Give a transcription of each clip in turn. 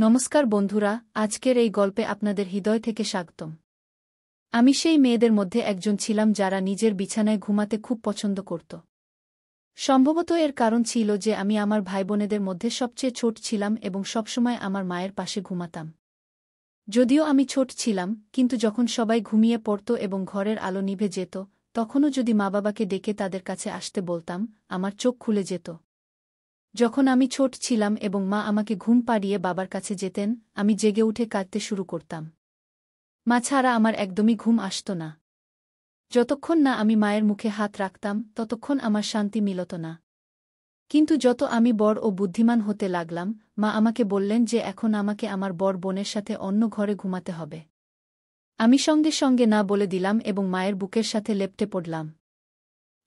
নমস্কার বন্ধুরা, আজকের এই গল্পে আপনাদের হৃদয় থেকে স্বাগতম। আমি সেই মেয়েদের মধ্যে একজন ছিলাম যারা নিজের বিছানায় ঘুমাতে খুব পছন্দ করত। সম্ভবত এর কারণ ছিল যে আমি আমার ভাইবোনেদের মধ্যে সবচেয়ে ছোট ছিলাম এবং সবসময় আমার মায়ের পাশে ঘুমাতাম। যদিও আমি ছোট ছিলাম, কিন্তু যখন সবাই ঘুমিয়ে পড়ত এবং ঘরের আলো নিভে যেত, তখনও যদি মা বাবাকে ডেকে তাদের কাছে আসতে বলতাম, আমার চোখ খুলে যেত। যখন আমি ছোট ছিলাম এবং মা আমাকে ঘুম পাড়িয়ে বাবার কাছে যেতেন, আমি জেগে উঠে কাঁদতে শুরু করতাম। মা ছাড়া আমার একদমই ঘুম আসত না। যতক্ষণ না আমি মায়ের মুখে হাত রাখতাম, ততক্ষণ আমার শান্তি মিলত না। কিন্তু যত আমি বড় ও বুদ্ধিমান হতে লাগলাম, মা আমাকে বললেন যে এখন আমাকে আমার বড় বোনের সাথে অন্য ঘরে ঘুমাতে হবে। আমি সঙ্গে সঙ্গে না বলে দিলাম এবং মায়ের বুকের সাথে লেপ্টে পড়লাম।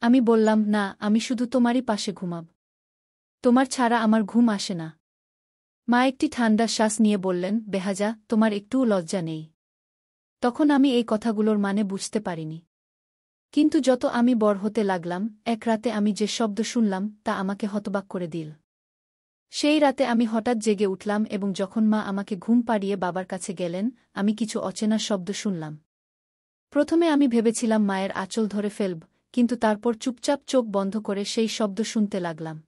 আমি বললাম, না, আমি শুধু তোমারই পাশে ঘুমাব। তোমার ছাড়া আমার ঘুম আসে না। মা একটি ঠান্ডা শ্বাস নিয়ে বললেন, বেহাজা, তোমার একটুও লজ্জা নেই। তখন আমি এই কথাগুলোর মানে বুঝতে পারিনি। কিন্তু যত আমি বড় হতে লাগলাম, এক রাতে আমি যে শব্দ শুনলাম তা আমাকে হতবাক করে দিল। সেই রাতে আমি হঠাৎ জেগে উঠলাম এবং যখন মা আমাকে ঘুম পাড়িয়ে বাবার কাছে গেলেন, আমি কিছু অচেনা শব্দ শুনলাম। প্রথমে আমি ভেবেছিলাম মায়ের আঁচল ধরে ফেলব, কিন্তু তারপর চুপচাপ চোখ বন্ধ করে সেই শব্দ শুনতে লাগলাম।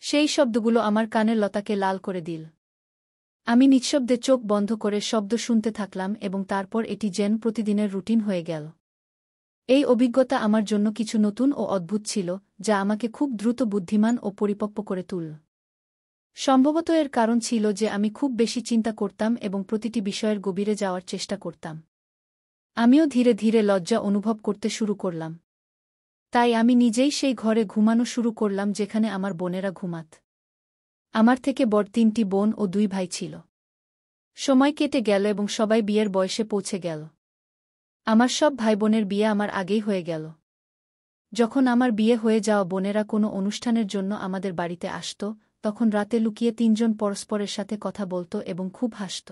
সেই শব্দগুলো আমার কানের লতাকে লাল করে দিল। আমি নিঃশব্দে চোখ বন্ধ করে শব্দ শুনতে থাকলাম এবং তারপর এটি যেন প্রতিদিনের রুটিন হয়ে গেল। এই অভিজ্ঞতা আমার জন্য কিছু নতুন ও অদ্ভুত ছিল, যা আমাকে খুব দ্রুত বুদ্ধিমান ও পরিপক্ব করে তুলল। সম্ভবত এর কারণ ছিল যে আমি খুব বেশি চিন্তা করতাম এবং প্রতিটি বিষয়ের গভীরে যাওয়ার চেষ্টা করতাম। আমিও ধীরে ধীরে লজ্জা অনুভব করতে শুরু করলাম। তাই আমি নিজেই সেই ঘরে ঘুমানো শুরু করলাম যেখানে আমার বোনেরা ঘুমাত। আমার থেকে বড় 3টি বোন ও 2 ভাই ছিল। সময় কেটে গেল এবং সবাই বিয়ের বয়সে পৌঁছে গেল। আমার সব ভাইবোনের বিয়ে আমার আগেই হয়ে গেল। যখন আমার বিয়ে হয়ে যাওয়া বোনেরা কোনো অনুষ্ঠানের জন্য আমাদের বাড়িতে আসত, তখন রাতে লুকিয়ে 3জন পরস্পরের সাথে কথা বলত এবং খুব হাসত।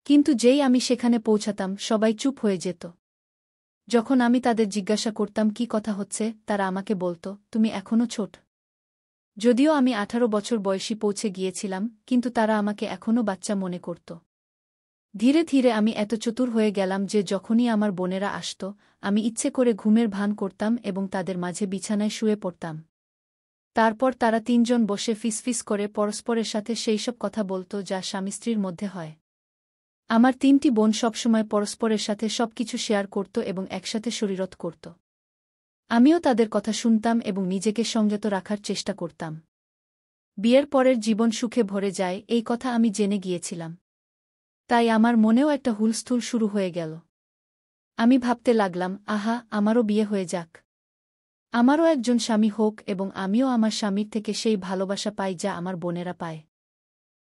কিন্তু যেই আমি সেখানে পৌঁছাতাম, সবাই চুপ হয়ে যেত। যখন আমি তাদের জিজ্ঞাসা করতাম কি কথা হচ্ছে, তারা আমাকে বলত, তুমি এখনও ছোট। যদিও আমি 18 বছর বয়সী পৌঁছে গিয়েছিলাম, কিন্তু তারা আমাকে এখনও বাচ্চা মনে করত। ধীরে ধীরে আমি এত চতুর হয়ে গেলাম যে যখনই আমার বোনেরা আসত, আমি ইচ্ছে করে ঘুমের ভান করতাম এবং তাদের মাঝে বিছানায় শুয়ে পড়তাম। তারপর তারা 3জন বসে ফিসফিস করে পরস্পরের সাথে সেইসব কথা বলত যা স্বামী স্ত্রীর মধ্যে হয়। আমার 3টি বোন সবসময় পরস্পরের সাথে সবকিছু শেয়ার করত এবং একসাথে শরীরত করত। আমিও তাদের কথা শুনতাম এবং নিজেকে সংযত রাখার চেষ্টা করতাম। বিয়ের পরের জীবন সুখে ভরে যায়, এই কথা আমি জেনে গিয়েছিলাম। তাই আমার মনেও একটা হুলস্থুল শুরু হয়ে গেল। আমি ভাবতে লাগলাম, আহা, আমারও বিয়ে হয়ে যাক। আমারও একজন স্বামী হোক এবং আমিও আমার স্বামীর থেকে সেই ভালোবাসা পাই যা আমার বোনেরা পায়।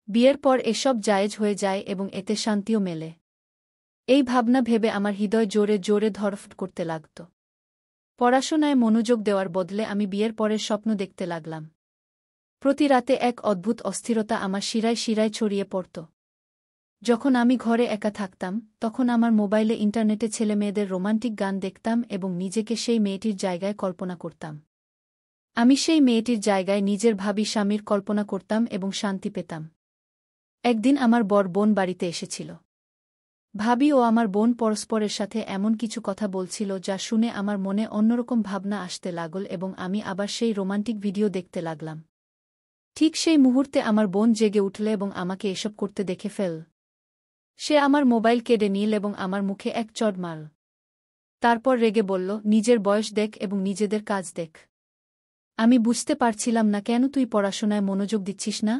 বিয়ের পর এসব জায়েজ হয়ে যায় এবং এতে শান্তিও মেলে। এই ভাবনা ভেবে আমার হৃদয় জোরে জোরে ধড়ফড় করতে লাগত। পড়াশোনায় মনোযোগ দেওয়ার বদলে আমি বিয়ের পরের স্বপ্ন দেখতে লাগলাম। প্রতি রাতে এক অদ্ভুত অস্থিরতা আমার শিরায় শিরায় ছড়িয়ে পড়ত। যখন আমি ঘরে একা থাকতাম, তখন আমার মোবাইলে ইন্টারনেটে ছেলেমেয়েদের রোমান্টিক গান দেখতাম এবং নিজেকে সেই মেয়েটির জায়গায় কল্পনা করতাম। আমি সেই মেয়েটির জায়গায় নিজের ভাবী স্বামীর কল্পনা করতাম এবং শান্তি পেতাম। একদিন আমার বড় বোন বাড়িতে এসেছিল। ভাবী ও আমার বোন পরস্পরের সাথে এমন কিছু কথা বলছিল যা শুনে আমার মনে অন্যরকম ভাবনা আসতে লাগল এবং আমি আবার সেই রোমান্টিক ভিডিও দেখতে লাগলাম। ঠিক সেই মুহূর্তে আমার বোন জেগে উঠল এবং আমাকে এসব করতে দেখে ফেল। সে আমার মোবাইল কেড়ে নিল এবং আমার মুখে এক চড় মারল। তারপর রেগে বলল, নিজের বয়স দেখ এবং নিজেদের কাজ দেখ। আমি বুঝতে পারছিলাম না কেন তুই পড়াশোনায় মনোযোগ দিচ্ছিস না।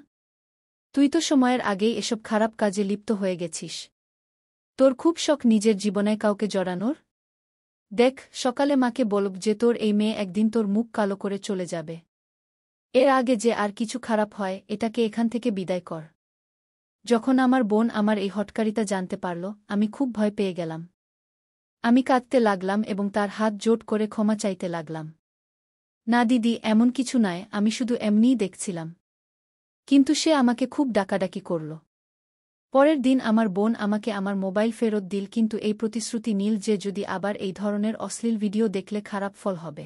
তুই তো সময়ের আগেই এসব খারাপ কাজে লিপ্ত হয়ে গেছিস। তোর খুব শখ নিজের জীবনে কাউকে জড়ানোর। দেখ, সকালে মাকে বলব যে তোর এই মেয়ে একদিন তোর মুখ কালো করে চলে যাবে। এর আগে যে আর কিছু খারাপ হয়, এটাকে এখান থেকে বিদায় কর। যখন আমার বোন আমার এই হটকারিতা জানতে পারল, আমি খুব ভয় পেয়ে গেলাম। আমি কাঁদতে লাগলাম এবং তার হাত জোট করে ক্ষমা চাইতে লাগলাম। না দিদি, এমন কিছু নয়, আমি শুধু এমনিই দেখছিলাম। কিন্তু সে আমাকে খুব ডাকাডাকি করল। পরের দিন আমার বোন আমাকে আমার মোবাইল ফেরত দিল, কিন্তু এই প্রতিশ্রুতি নিল যে যদি আবার এই ধরনের অশ্লীল ভিডিও দেখলে খারাপ ফল হবে।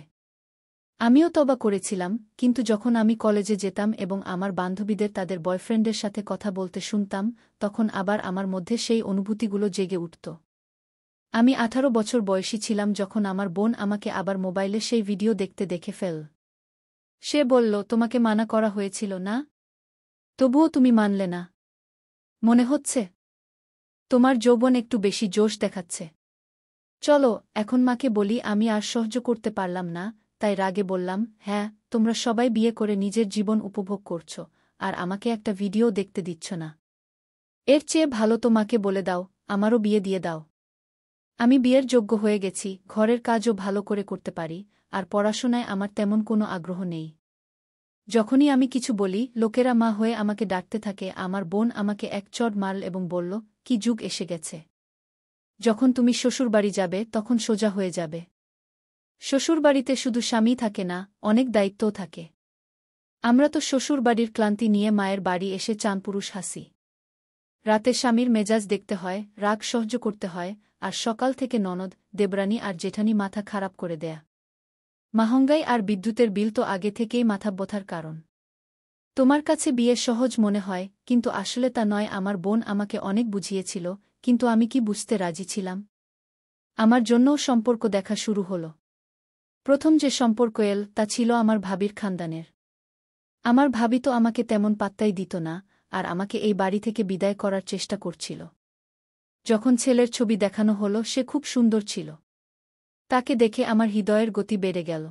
আমিও তবা করেছিলাম, কিন্তু যখন আমি কলেজে যেতাম এবং আমার বান্ধবীদের তাদের বয়ফ্রেন্ডের সাথে কথা বলতে শুনতাম, তখন আবার আমার মধ্যে সেই অনুভূতিগুলো জেগে উঠত। আমি 18 বছর বয়সী ছিলাম যখন আমার বোন আমাকে আবার মোবাইলে সেই ভিডিও দেখতে দেখে ফেল। সে বলল, তোমাকে মানা করা হয়েছিল না? তবুও তুমি মানলে না। মনে হচ্ছে তোমার যৌবন একটু বেশি জোশ দেখাচ্ছে। চলো, এখন মাকে বলি। আমি আর সহ্য করতে পারলাম না, তাই রাগে বললাম, হ্যাঁ, তোমরা সবাই বিয়ে করে নিজের জীবন উপভোগ করছ, আর আমাকে একটা ভিডিও দেখতে দিচ্ছ না। এর চেয়ে ভালো তো মাকে বলে দাও, আমারও বিয়ে দিয়ে দাও। আমি বিয়ের যোগ্য হয়ে গেছি, ঘরের কাজও ভালো করে করতে পারি, আর পড়াশোনায় আমার তেমন কোনো আগ্রহ নেই। যখনই আমি কিছু বলি, লোকেরা মা হয়ে আমাকে ডাকতে থাকে। আমার বোন আমাকে এক চড় মারল এবং বলল, কি যুগ এসে গেছে! যখন তুমি শ্বশুরবাড়ি যাবে তখন সোজা হয়ে যাবে। শ্বশুরবাড়িতে শুধু স্বামী থাকে না, অনেক দায়িত্বও থাকে। আমরা তো শ্বশুরবাড়ির ক্লান্তি নিয়ে মায়ের বাড়ি এসে চাঁদপুরুষ হাসি। রাতে স্বামীর মেজাজ দেখতে হয়, রাগ সহ্য করতে হয়, আর সকাল থেকে ননদ, দেবরানী আর জেঠানি মাথা খারাপ করে দেয়া। মহঙ্গাই আর বিদ্যুতের বিল তো আগে থেকেই মাথা ব্যথার কারণ। তোমার কাছে বিয়ে সহজ মনে হয়, কিন্তু আসলে তা নয়। আমার বোন আমাকে অনেক বুঝিয়েছিল, কিন্তু আমি কি বুঝতে রাজি ছিলাম? আমার জন্যও সম্পর্ক দেখা শুরু হল। প্রথম যে সম্পর্ক এল তা ছিল আমার ভাবির খানদানের। আমার ভাবি তো আমাকে তেমন পাত্তাই দিত না, আর আমাকে এই বাড়ি থেকে বিদায় করার চেষ্টা করছিল। যখন ছেলের ছবি দেখানো হলো, সে খুব সুন্দর ছিল। তাকে দেখে আমার হৃদয়ের গতি বেড়ে গেল।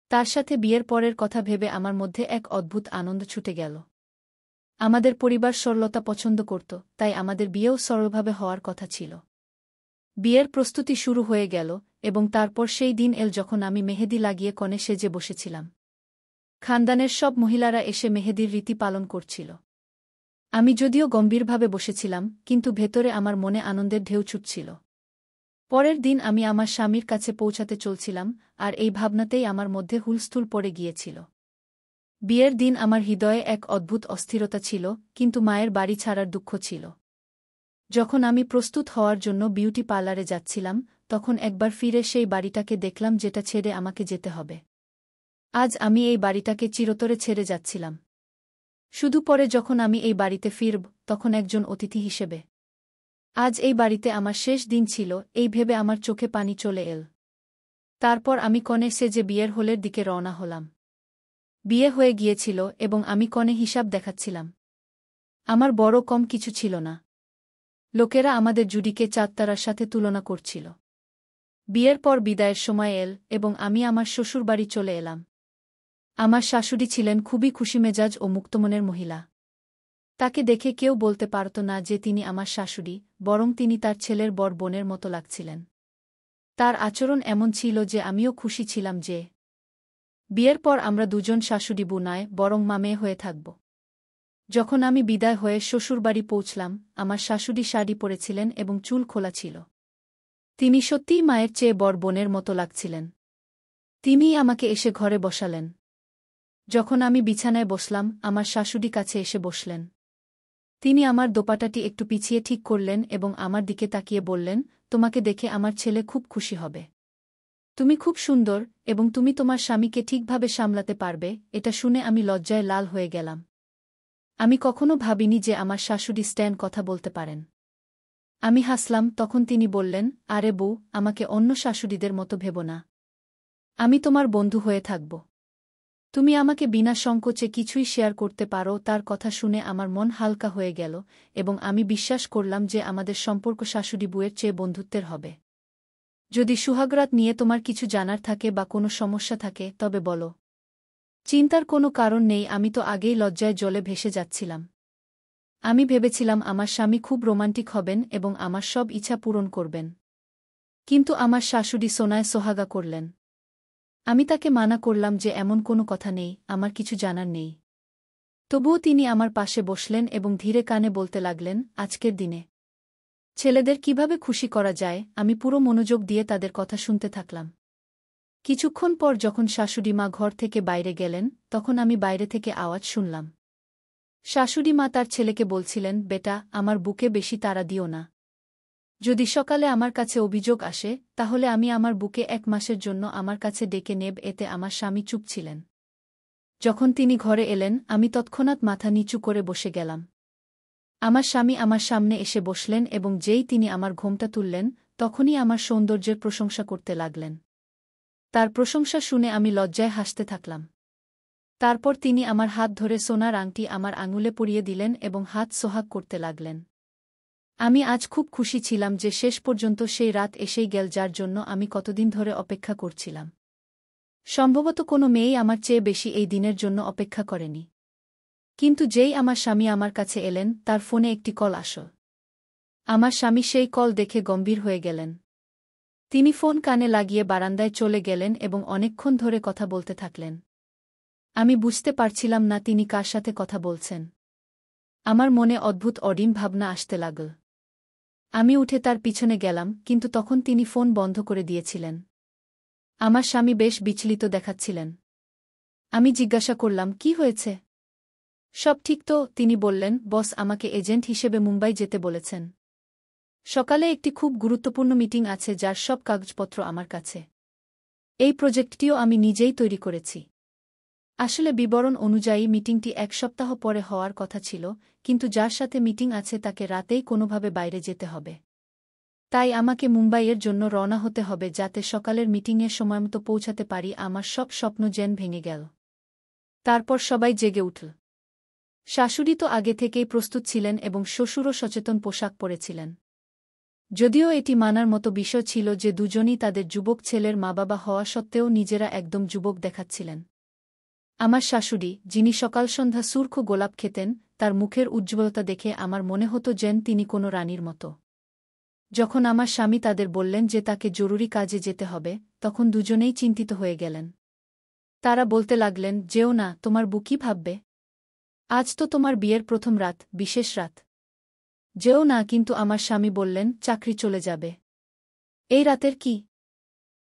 তার সাথে বিয়ের পরের কথা ভেবে আমার মধ্যে এক অদ্ভুত আনন্দ ছুটে গেল। আমাদের পরিবার সরলতা পছন্দ করত, তাই আমাদের বিয়েও সরলভাবে হওয়ার কথা ছিল। বিয়ের প্রস্তুতি শুরু হয়ে গেল, এবং তারপর সেই দিন এল যখন আমি মেহেদি লাগিয়ে কনে সেজে বসেছিলাম। খানদানের সব মহিলারা এসে মেহেদির রীতি পালন করছিল। আমি যদিও গম্ভীরভাবে বসেছিলাম, কিন্তু ভেতরে আমার মনে আনন্দের ঢেউ ছুটছিল। পরের দিন আমি আমার স্বামীর কাছে পৌঁছাতে চলছিলাম, আর এই ভাবনাতেই আমার মধ্যে হুলস্থুল পড়ে গিয়েছিল। বিয়ের দিন আমার হৃদয়ে এক অদ্ভুত অস্থিরতা ছিল, কিন্তু মায়ের বাড়ি ছাড়ার দুঃখ ছিল। যখন আমি প্রস্তুত হওয়ার জন্য বিউটি পার্লারে যাচ্ছিলাম, তখন একবার ফিরে সেই বাড়িটাকে দেখলাম যেটা ছেড়ে আমাকে যেতে হবে। আজ আমি এই বাড়িটাকে চিরতরে ছেড়ে যাচ্ছিলাম। শুধু পরে যখন আমি এই বাড়িতে ফিরব, তখন একজন অতিথি হিসেবে। আজ এই বাড়িতে আমার শেষ দিন ছিল, এই ভেবে আমার চোখে পানি চলে এল। তারপর আমি কনে সেজে বিয়ের হলের দিকে রওনা হলাম। বিয়ে হয়ে গিয়েছিল এবং আমি কনে হিসাব দেখাচ্ছিলাম। আমার বড় কম কিছু ছিল না। লোকেরা আমাদের জুডিকে চাঁদতারার সাথে তুলনা করছিল। বিয়ের পর বিদায়ের সময় এল, এবং আমি আমার শ্বশুরবাড়ি চলে এলাম। আমার শাশুড়ি ছিলেন খুবই খুশিমেজাজ ও মুক্তমনের মহিলা। তাকে দেখে কেউ বলতে পারত না যে তিনি আমার শাশুড়ি, বরং তিনি তার ছেলের বড় বোনের মতো লাগছিলেন। তার আচরণ এমন ছিল যে আমিও খুশি ছিলাম যে বিয়ের পর আমরা দুজন শাশুড়ি বউ নয়, বরং মা-মেয়ে হয়ে থাকব। যখন আমি বিদায় হয়ে শ্বশুরবাড়ি পৌঁছলাম, আমার শাশুড়ি শাড়ি পরেছিলেন এবং চুল খোলা ছিল। তিনি সত্যিই মায়ের চেয়ে বড় বোনের মতো লাগছিলেন। তিনিই আমাকে এসে ঘরে বসালেন। যখন আমি বিছানায় বসলাম, আমার শাশুড়ি কাছে এসে বসলেন। তিনি আমার দোপাটাটি একটু পিছিয়ে ঠিক করলেন এবং আমার দিকে তাকিয়ে বললেন, তোমাকে দেখে আমার ছেলে খুব খুশি হবে। তুমি খুব সুন্দর, এবং তুমি তোমার স্বামীকে ঠিকভাবে সামলাতে পারবে। এটা শুনে আমি লজ্জায় লাল হয়ে গেলাম। আমি কখনো ভাবিনি যে আমার শাশুড়ি স্ট্যান কথা বলতে পারেন। আমি হাসলাম। তখন তিনি বললেন, আরে বউ, আমাকে অন্য শাশুড়িদের মতো ভেবো না। আমি তোমার বন্ধু হয়ে থাকব। তুমি আমাকে বিনা সংকোচে কিছুই শেয়ার করতে পারো। তার কথা শুনে আমার মন হালকা হয়ে গেল, এবং আমি বিশ্বাস করলাম যে আমাদের সম্পর্ক শাশুড়ি বুয়ের চেয়ে বন্ধুত্বের হবে। যদি সুহাগরাত নিয়ে তোমার কিছু জানার থাকে বা কোনো সমস্যা থাকে, তবে বলো। চিন্তার কোনো কারণ নেই। আমি তো আগেই লজ্জায় জলে ভেসে যাচ্ছিলাম। আমি ভেবেছিলাম আমার স্বামী খুব রোমান্টিক হবেন এবং আমার সব ইচ্ছা পূরণ করবেন। কিন্তু আমার শাশুড়ি সোনায় সোহাগা করলেন। আমি তাকে মানা করলাম যে এমন কোনো কথা নেই, আমার কিছু জানার নেই। তবুও তিনি আমার পাশে বসলেন এবং ধীরে কানে বলতে লাগলেন, আজকের দিনে ছেলেদের কিভাবে খুশি করা যায়। আমি পুরো মনোযোগ দিয়ে তাদের কথা শুনতে থাকলাম। কিছুক্ষণ পর যখন শাশুড়ি মা ঘর থেকে বাইরে গেলেন, তখন আমি বাইরে থেকে আওয়াজ শুনলাম। শাশুড়ি মা তার ছেলেকে বলছিলেন, বেটা, আমার বুকে বেশি তাড়া দিও না। যদি সকালে আমার কাছে অভিযোগ আসে তাহলে আমি আমার বুকে 1 মাসের জন্য আমার কাছে ডেকে নেব। এতে আমার স্বামী চুপ ছিলেন। যখন তিনি ঘরে এলেন আমি তৎক্ষণাৎ মাথা নিচু করে বসে গেলাম। আমার স্বামী আমার সামনে এসে বসলেন এবং যেই তিনি আমার ঘোমটা তুললেন তখনই আমার সৌন্দর্যের প্রশংসা করতে লাগলেন। তার প্রশংসা শুনে আমি লজ্জায় হাসতে থাকলাম। তারপর তিনি আমার হাত ধরে সোনার আংটি আমার আঙুলে পরিয়ে দিলেন এবং হাত সোহাগ করতে লাগলেন। আমি আজ খুব খুশি ছিলাম যে শেষ পর্যন্ত সেই রাত এসেই গেল যার জন্য আমি কতদিন ধরে অপেক্ষা করছিলাম। সম্ভবত কোনো মেয়েই আমার চেয়ে বেশি এই দিনের জন্য অপেক্ষা করেনি। কিন্তু যেই আমার স্বামী আমার কাছে এলেন তার ফোনে একটি কল আসল। আমার স্বামী সেই কল দেখে গম্ভীর হয়ে গেলেন। তিনি ফোন কানে লাগিয়ে বারান্দায় চলে গেলেন এবং অনেকক্ষণ ধরে কথা বলতে থাকলেন। আমি বুঝতে পারছিলাম না তিনি কার সাথে কথা বলছেন। আমার মনে অদ্ভুত অডিম ভাবনা আসতে লাগল। আমি উঠে তার পিছনে গেলাম কিন্তু তখন তিনি ফোন বন্ধ করে দিয়েছিলেন। আমার স্বামী বেশ বিচলিত দেখাচ্ছিলেন। আমি জিজ্ঞাসা করলাম, কি হয়েছে? সব ঠিক তো? তিনি বললেন, বস আমাকে এজেন্ট হিসেবে মুম্বাই যেতে বলেছেন। সকালে একটি খুব গুরুত্বপূর্ণ মিটিং আছে যার সব কাগজপত্র আমার কাছে। এই প্রজেক্টটিও আমি নিজেই তৈরি করেছি। আসলে বিবরণ অনুযায়ী মিটিংটি 1 সপ্তাহ পরে হওয়ার কথা ছিল, কিন্তু যার সাথে মিটিং আছে তাকে রাতেই কোনোভাবে বাইরে যেতে হবে। তাই আমাকে মুম্বাইয়ের জন্য রওনা হতে হবে যাতে সকালের মিটিংয়ের সময়মতো পৌঁছাতে পারি। আমার সব স্বপ্ন যেন ভেঙে গেল। তারপর সবাই জেগে উঠল। শাশুড়ি তো আগে থেকেই প্রস্তুত ছিলেন এবং শ্বশুরও সচেতন পোশাক পরেছিলেন। যদিও এটি মানার মতো বিষয় ছিল যে দুজনই তাদের যুবক ছেলের মা-বাবা হওয়া সত্ত্বেও নিজেরা একদম যুবক দেখাচ্ছিলেন। আমার শাশুড়ি, যিনি সকাল সন্ধ্যা সুর্খ গোলাপ খেতেন, তার মুখের উজ্জ্বলতা দেখে আমার মনে হতো যেন তিনি কোনো রানীর মতো। যখন আমার স্বামী তাদের বললেন যে তাকে জরুরি কাজে যেতে হবে, তখন দুজনেই চিন্তিত হয়ে গেলেন। তারা বলতে লাগলেন, যেও না, তোমার বউ কী ভাববে? আজ তো তোমার বিয়ের প্রথম রাত, বিশেষ রাত। যেও না। কিন্তু আমার স্বামী বললেন, চাকরি চলে যাবে। এই রাতের কি?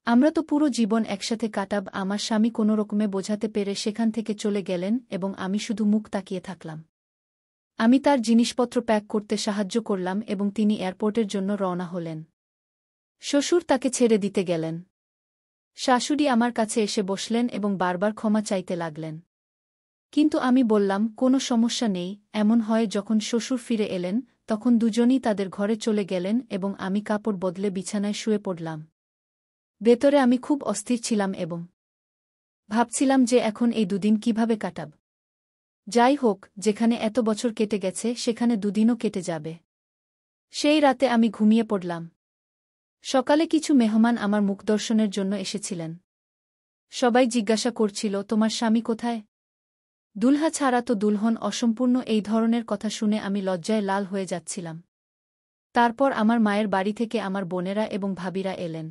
আমরা তো পুরো জীবন একসাথে কাটাব। আমার স্বামী কোনোরকমে বোঝাতে পেরে সেখান থেকে চলে গেলেন এবং আমি শুধু মুখ তাকিয়ে থাকলাম। আমি তার জিনিসপত্র প্যাক করতে সাহায্য করলাম এবং তিনি এয়ারপোর্টের জন্য রওনা হলেন। শ্বশুর তাকে ছেড়ে দিতে গেলেন। শাশুড়ি আমার কাছে এসে বসলেন এবং বারবার ক্ষমা চাইতে লাগলেন। কিন্তু আমি বললাম, কোনো সমস্যা নেই। এমন হয় যখন শ্বশুর ফিরে এলেন তখন দুজনই তাদের ঘরে চলে গেলেন এবং আমি কাপড় বদলে বিছানায় শুয়ে পড়লাম। ভেতরে আমি খুব অস্থির ছিলাম এবং ভাবছিলাম যে এখন এই দুদিন কিভাবে কাটাব। যাই হোক, যেখানে এত বছর কেটে গেছে সেখানে দুদিনও কেটে যাবে। সেই রাতে আমি ঘুমিয়ে পড়লাম। সকালে কিছু মেহমান আমার মুখদর্শনের জন্য এসেছিলেন। সবাই জিজ্ঞাসা করছিল, তোমার স্বামী কোথায়? দুলহা ছাড়া তো দুলহন অসম্পূর্ণ। এই ধরনের কথা শুনে আমি লজ্জায় লাল হয়ে যাচ্ছিলাম। তারপর আমার মায়ের বাড়ি থেকে আমার বোনেরা এবং ভাবিরা এলেন।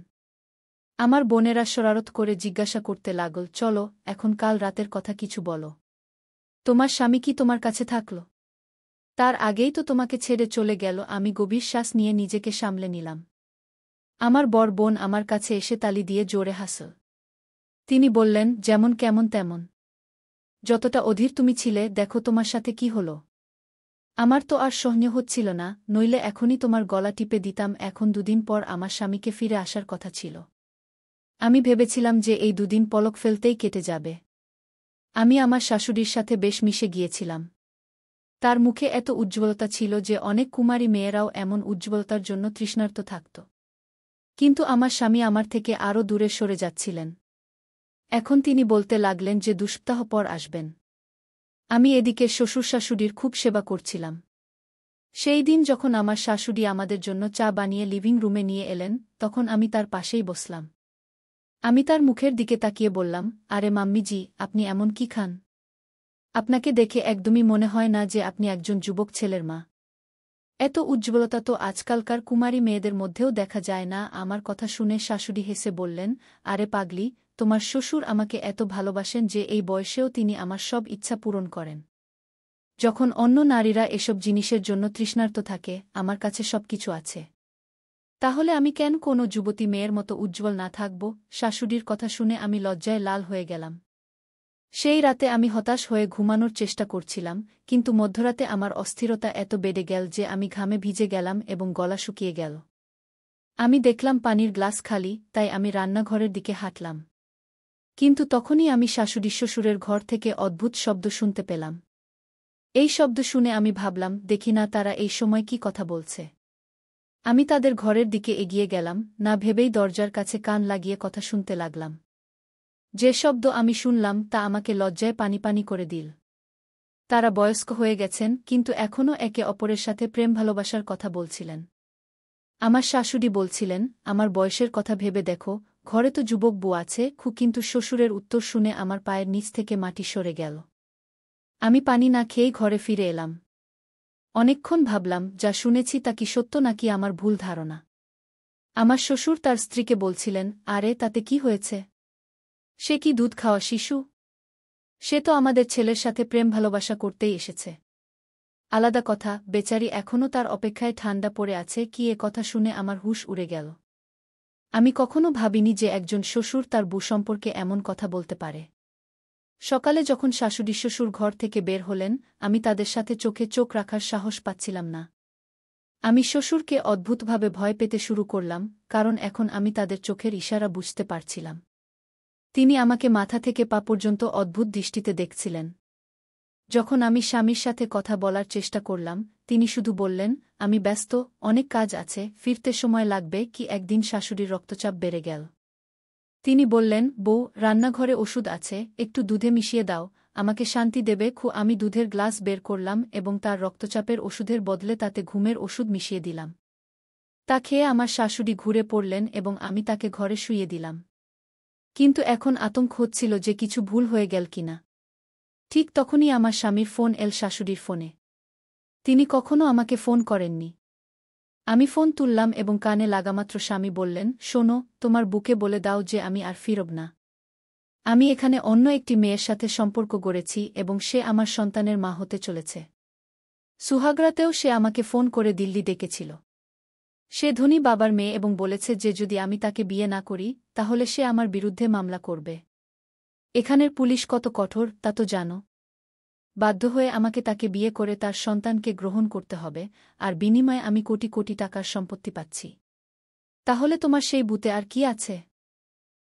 আমার বোনেরা শরারত করে জিজ্ঞাসা করতে লাগল, চলো এখন কাল রাতের কথা কিছু বলো। তোমার স্বামী কি তোমার কাছে থাকল? তার আগেই তো তোমাকে ছেড়ে চলে গেল। আমি গভীর শ্বাস নিয়ে নিজেকে সামলে নিলাম। আমার বড় বোন আমার কাছে এসে তালি দিয়ে জোরে হাসল। তিনি বললেন, যেমন কেমন তেমন। যতটা অধীর তুমি ছিলে, দেখো তোমার সাথে কি হলো। আমার তো আর সহ্য হচ্ছিল না, নইলে এখনই তোমার গলা টিপে দিতাম। এখন 2 দিন পর আমার স্বামীকে ফিরে আসার কথা ছিল। আমি ভেবেছিলাম যে এই 2 দিন পলক ফেলতেই কেটে যাবে। আমি আমার শাশুড়ির সাথে বেশ মিশে গিয়েছিলাম। তার মুখে এত উজ্জ্বলতা ছিল যে অনেক কুমারী মেয়েরাও এমন উজ্জ্বলতার জন্য তৃষ্ণার্ত থাকত। কিন্তু আমার স্বামী আমার থেকে আরও দূরে সরে যাচ্ছিলেন। এখন তিনি বলতে লাগলেন যে 2 সপ্তাহ পর আসবেন। আমি এদিকে শ্বশুর শাশুড়ির খুব সেবা করছিলাম। সেই দিন যখন আমার শাশুড়ি আমাদের জন্য চা বানিয়ে লিভিং রুমে নিয়ে এলেন, তখন আমি তার পাশেই বসলাম। আমি তার মুখের দিকে তাকিয়ে বললাম, আরে মাম্মিজি, আপনি এমন কি খান? আপনাকে দেখে একদমই মনে হয় না যে আপনি একজন যুবক ছেলের মা। এত উজ্জ্বলতা তো আজকালকার কুমারী মেয়েদের মধ্যেও দেখা যায় না। আমার কথা শুনে শাশুড়ি হেসে বললেন, আরে পাগলি, তোমার শ্বশুর আমাকে এত ভালোবাসেন যে এই বয়সেও তিনি আমার সব ইচ্ছা পূরণ করেন। যখন অন্য নারীরা এসব জিনিসের জন্য তৃষ্ণার্ত থাকে, আমার কাছে সবকিছু আছে। তাহলে আমি কেন কোনো যুবতী মেয়ের মতো উজ্জ্বল না থাকব? শাশুড়ির কথা শুনে আমি লজ্জায় লাল হয়ে গেলাম। সেই রাতে আমি হতাশ হয়ে ঘুমানোর চেষ্টা করছিলাম, কিন্তু মধ্যরাতে আমার অস্থিরতা এত বেড়ে গেল যে আমি ঘামে ভিজে গেলাম এবং গলা শুকিয়ে গেল। আমি দেখলাম পানির গ্লাস খালি, তাই আমি রান্নাঘরের দিকে হাঁটলাম। কিন্তু তখনই আমি শাশুড়ি শ্বশুরের ঘর থেকে অদ্ভুত শব্দ শুনতে পেলাম। এই শব্দ শুনে আমি ভাবলাম, দেখি না তারা এই সময় কি কথা বলছে। আমি তাদের ঘরের দিকে এগিয়ে গেলাম, না ভেবেই দরজার কাছে কান লাগিয়ে কথা শুনতে লাগলাম। যে শব্দ আমি শুনলাম তা আমাকে লজ্জায় পানি পানি করে দিল। তারা বয়স্ক হয়ে গেছেন, কিন্তু এখনও একে অপরের সাথে প্রেম ভালোবাসার কথা বলছিলেন। আমার শাশুড়ি বলছিলেন, আমার বয়সের কথা ভেবে দেখো, ঘরে তো যুবক বউ আছে, কিন্তু শ্বশুরের উত্তর শুনে আমার পায়ের নিচ থেকে মাটি সরে গেল। আমি পানি না খেয়েই ঘরে ফিরে এলাম। অনেকক্ষণ ভাবলাম, যা শুনেছি তা কি সত্য নাকি আমার ভুল ধারণা। আমার শ্বশুর তার স্ত্রীকে বলছিলেন, আরে তাতে কি হয়েছে? সে কি দুধ খাওয়া শিশু? সে তো আমাদের ছেলের সাথে প্রেম ভালোবাসা করতেই এসেছে। আলাদা কথা, বেচারি এখনও তার অপেক্ষায় ঠান্ডা পড়ে আছে কি। এ কথা শুনে আমার হুঁশ উড়ে গেল। আমি কখনো ভাবিনি যে একজন শ্বশুর তার বউ সম্পর্কে এমন কথা বলতে পারে। সকালে যখন শাশুড়ি শ্বশুর ঘর থেকে বের হলেন, আমি তাদের সাথে চোখে চোখ রাখার সাহস পাচ্ছিলাম না। আমি শ্বশুরকে অদ্ভুতভাবে ভয় পেতে শুরু করলাম, কারণ এখন আমি তাদের চোখের ইশারা বুঝতে পারছিলাম। তিনি আমাকে মাথা থেকে পা পর্যন্ত অদ্ভুত দৃষ্টিতে দেখছিলেন। যখন আমি স্বামীর সাথে কথা বলার চেষ্টা করলাম, তিনি শুধু বললেন, আমি ব্যস্ত, অনেক কাজ আছে, ফিরতে সময় লাগবে কি। একদিন শাশুড়ির রক্তচাপ বেড়ে গেল। তিনি বললেন, বউ, রান্নাঘরে ওষুধ আছে, একটু দুধে মিশিয়ে দাও, আমাকে শান্তি দেবে। আমি দুধের গ্লাস বের করলাম এবং তার রক্তচাপের ওষুধের বদলে তাতে ঘুমের ওষুধ মিশিয়ে দিলাম। তা খেয়ে আমার শাশুড়ি ঘুরে পড়লেন এবং আমি তাকে ঘরে শুইয়ে দিলাম। কিন্তু এখন আতঙ্ক হচ্ছিল যে কিছু ভুল হয়ে গেল কিনা। ঠিক তখনই আমার স্বামীর ফোন এল শাশুড়ির ফোনে। তিনি কখনো আমাকে ফোন করেননি। আমি ফোন তুললাম এবং কানে লাগামাত্র স্বামী বললেন, শোনো, তোমার বুকে বলে দাও যে আমি আর ফিরব না। আমি এখানে অন্য একটি মেয়ের সাথে সম্পর্ক গড়েছি এবং সে আমার সন্তানের মা হতে চলেছে। সুহাগরাতেও সে আমাকে ফোন করে দিল্লি ডেকেছিল। সে ধনী বাবার মেয়ে এবং বলেছে যে যদি আমি তাকে বিয়ে না করি, তাহলে সে আমার বিরুদ্ধে মামলা করবে। এখানের পুলিশ কত কঠোর তা তো জানো। বাধ্য হয়ে আমাকে তাকে বিয়ে করে তার সন্তানকে গ্রহণ করতে হবে, আর বিনিময়ে আমি কোটি কোটি টাকার সম্পত্তি পাচ্ছি। তাহলে তোমার সেই বুতে আর কি আছে?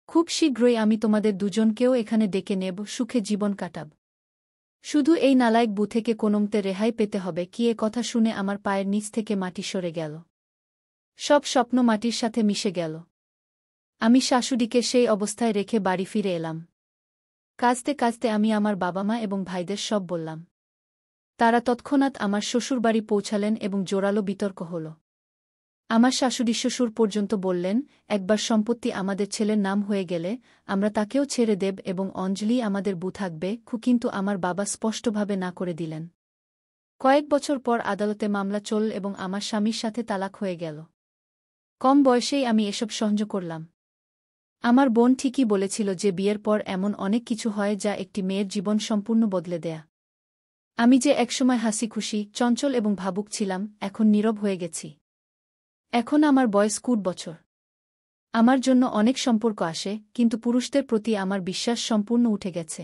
খুব শীঘ্রই আমি তোমাদের দুজনকেও এখানে ডেকে নেব, সুখে জীবন কাটাব। শুধু এই নালায়ক বু থেকে কোনোমতে রেহাই পেতে হবে কি। এ কথা শুনে আমার পায়ের নিচ থেকে মাটি সরে গেল। সব স্বপ্ন মাটির সাথে মিশে গেল। আমি শাশুড়িকে সেই অবস্থায় রেখে বাড়ি ফিরে এলাম। কাঁদতে কাঁদতে আমি আমার বাবা মা এবং ভাইদের সব বললাম। তারা তৎক্ষণাৎ আমার শ্বশুরবাড়ি পৌঁছালেন এবং জোরালো বিতর্ক হল। আমার শাশুড়ি শ্বশুর পর্যন্ত বললেন, একবার সম্পত্তি আমাদের ছেলের নাম হয়ে গেলে আমরা তাকেও ছেড়ে দেব এবং অঞ্জলি আমাদের বউ থাকবে। কিন্তু আমার বাবা স্পষ্টভাবে না করে দিলেন। কয়েক বছর পর আদালতে মামলা চলল এবং আমার স্বামীর সাথে তালাক হয়ে গেল। কম বয়সেই আমি এসব সহ্য করলাম। আমার বোন ঠিকই বলেছিল যে বিয়ের পর এমন অনেক কিছু হয় যা একটি মেয়ের জীবন সম্পূর্ণ বদলে দেয়া। আমি যে একসময় হাসি খুশি, চঞ্চল এবং ভাবুক ছিলাম, এখন নীরব হয়ে গেছি। এখন আমার বয়স 20 বছর। আমার জন্য অনেক সম্পর্ক আসে, কিন্তু পুরুষদের প্রতি আমার বিশ্বাস সম্পূর্ণ উঠে গেছে।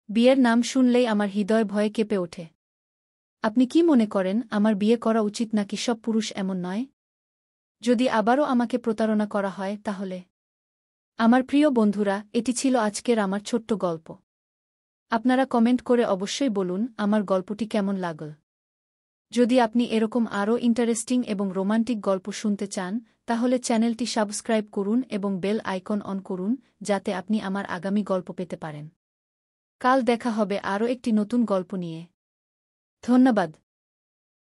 বিয়ের নাম শুনলেই আমার হৃদয় ভয়ে কেঁপে ওঠে। আপনি কি মনে করেন, আমার বিয়ে করা উচিত নাকি সব পুরুষ এমন নয়? যদি আবারও আমাকে প্রতারণা করা হয় তাহলে? আমার প্রিয় বন্ধুরা, এটি ছিল আজকের আমার ছোট্ট গল্প। আপনারা কমেন্ট করে অবশ্যই বলুন আমার গল্পটি কেমন লাগল। যদি আপনি এরকম আরও ইন্টারেস্টিং এবং রোমান্টিক গল্প শুনতে চান, তাহলে চ্যানেলটি সাবস্ক্রাইব করুন এবং বেল আইকন অন করুন, যাতে আপনি আমার আগামী গল্প পেতে পারেন। কাল দেখা হবে আরও একটি নতুন গল্প নিয়ে। ধন্যবাদ।